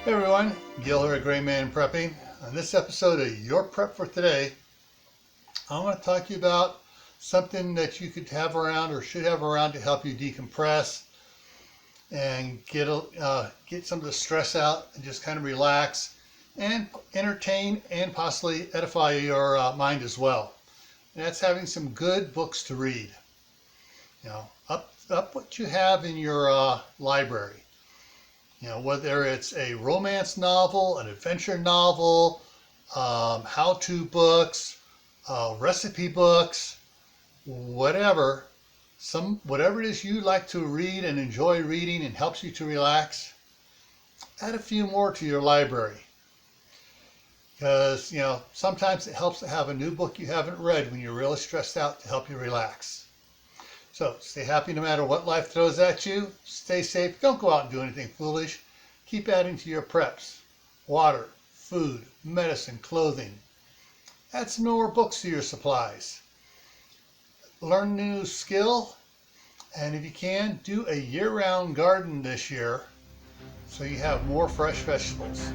Hey everyone, Gil here at graymanprepping. On this episode of Your Prep for Today, I want to talk to you about something that you could have around or should have around to help you decompress and get some of the stress out and just kind of relax and entertain and possibly edify your mind as well. And that's having some good books to read. Up what you have in your library. Whether it's a romance novel, an adventure novel, how-to books, recipe books, whatever it is you like to read and enjoy reading and helps you to relax, add a few more to your library. Because, sometimes it helps to have a new book you haven't read when you're really stressed out to help you relax. So stay happy no matter what life throws at you. Stay safe. Don't go out and do anything foolish. Keep adding to your preps. Water, food, medicine, clothing. Add some more books to your supplies. Learn a new skill. And if you can, do a year-round garden this year so you have more fresh vegetables.